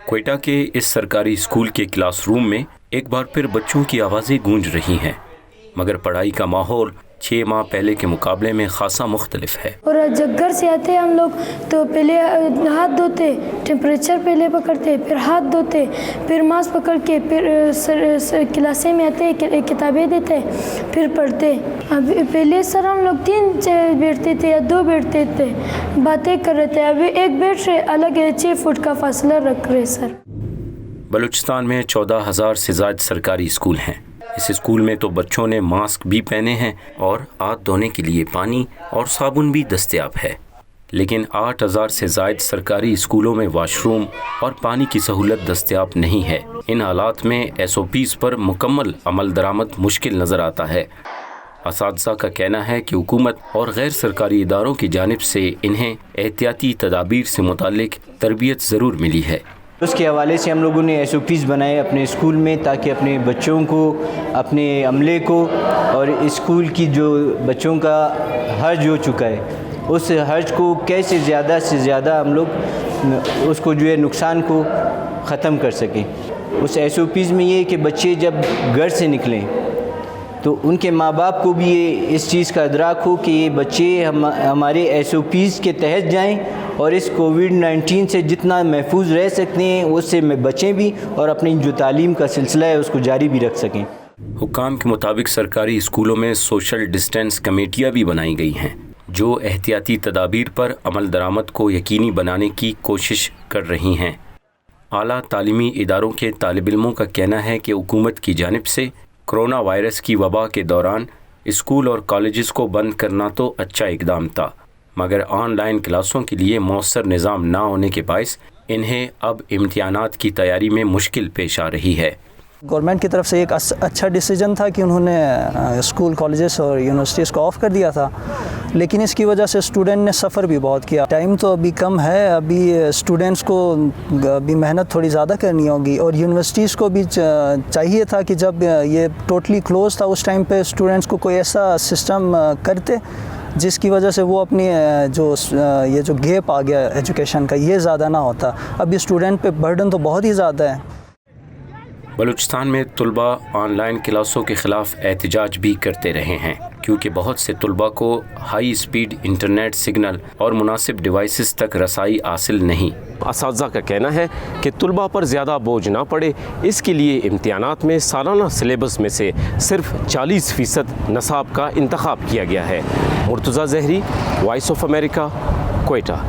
کوئٹہ کے اس سرکاری اسکول کے کلاس روم میں ایک بار پھر بچوں کی آوازیں گونج رہی ہیں، مگر پڑھائی کا ماحول 6 ماہ پہلے کے مقابلے میں خاصا مختلف ہے۔ اور جب گھر سے آتے ہم لوگ تو پہلے ہاتھ دھوتے، ٹیمپریچر پہلے پکڑتے، پھر ہاتھ دھوتے، پھر ماسک پکڑ کے، پھر کلاسیں میں آتے، کتابیں دیتے، پھر پڑھتے۔ پہلے سر ہم لوگ 3 بیٹھتے تھے یا 2 بیٹھتے تھے، باتیں کر رہے تھے، ابھی ایک بیٹھ رہے، الگ 6 فٹ کا فاصلہ رکھ رہے سر۔ بلوچستان میں 14,000 سے زائد سرکاری اسکول ہیں۔ اس اسکول میں تو بچوں نے ماسک بھی پہنے ہیں اور ہاتھ دھونے کے لیے پانی اور صابن بھی دستیاب ہے، لیکن 8,000 سے زائد سرکاری اسکولوں میں واش روم اور پانی کی سہولت دستیاب نہیں ہے۔ ان حالات میں SOPs پر مکمل عمل درآمد مشکل نظر آتا ہے۔ اساتذہ کا کہنا ہے کہ حکومت اور غیر سرکاری اداروں کی جانب سے انہیں احتیاطی تدابیر سے متعلق تربیت ضرور ملی ہے۔ اس کے حوالے سے ہم لوگوں نے SOPs بنائے اپنے اسکول میں، تاکہ اپنے بچوں کو، اپنے عملے کو، اور اسکول کی جو بچوں کا حرج ہو چکا ہے اس حرج کو کیسے زیادہ سے زیادہ ہم لوگ اس کو جو ہے نقصان کو ختم کر سکیں۔ اس SOPs میں یہ کہ بچے جب گھر سے نکلیں تو ان کے ماں باپ کو بھی اس چیز کا ادراک ہو کہ یہ بچے ہمارے SOPs کے تحت جائیں اور اس کووڈ-19 سے جتنا محفوظ رہ سکتے ہیں اس سے بچیں بھی، اور اپنی جو تعلیم کا سلسلہ ہے اس کو جاری بھی رکھ سکیں۔ حکام کے مطابق سرکاری اسکولوں میں سوشل ڈسٹینس کمیٹیاں بھی بنائی گئی ہیں جو احتیاطی تدابیر پر عمل درآمد کو یقینی بنانے کی کوشش کر رہی ہیں۔ اعلیٰ تعلیمی اداروں کے طالب علموں کا کہنا ہے کہ حکومت کی جانب سے کرونا وائرس کی وبا کے دوران اسکول اور کالجز کو بند کرنا تو اچھا اقدام تھا، مگر آن لائن کلاسوں کے لیے مؤثر نظام نہ ہونے کے باعث انہیں اب امتحانات کی تیاری میں مشکل پیش آ رہی ہے۔ گورنمنٹ کی طرف سے ایک اچھا ڈیسیجن تھا کہ انہوں نے اسکول، کالجز اور یونیورسٹیز کو آف کر دیا تھا، لیکن اس کی وجہ سے اسٹوڈنٹ نے سفر بھی بہت کیا۔ ٹائم تو ابھی کم ہے، ابھی اسٹوڈنٹس کو ابھی محنت تھوڑی زیادہ کرنی ہوگی، اور یونیورسٹیز کو بھی چاہیے تھا کہ جب یہ ٹوٹلی کلوز تھا اس ٹائم پہ اسٹوڈنٹس کو کوئی ایسا سسٹم کرتے جس کی وجہ سے وہ اپنی یہ جو گیپ آ گیا ایجوکیشن کا یہ زیادہ نہ ہوتا۔ ابھی اسٹوڈنٹ پہ برڈن تو بہت ہی زیادہ ہے۔ بلوچستان میں طلباء آن لائن کلاسوں کے خلاف احتجاج بھی کرتے رہے ہیں، کیونکہ بہت سے طلباء کو ہائی سپیڈ انٹرنیٹ سگنل اور مناسب ڈیوائسز تک رسائی حاصل نہیں۔ اساتذہ کا کہنا ہے کہ طلباء پر زیادہ بوجھ نہ پڑے، اس کے لیے امتحانات میں سالانہ سلیبس میں سے صرف 40% نصاب کا انتخاب کیا گیا ہے۔ مرتضیٰ زہری، وائس آف امریکہ، کوئٹہ۔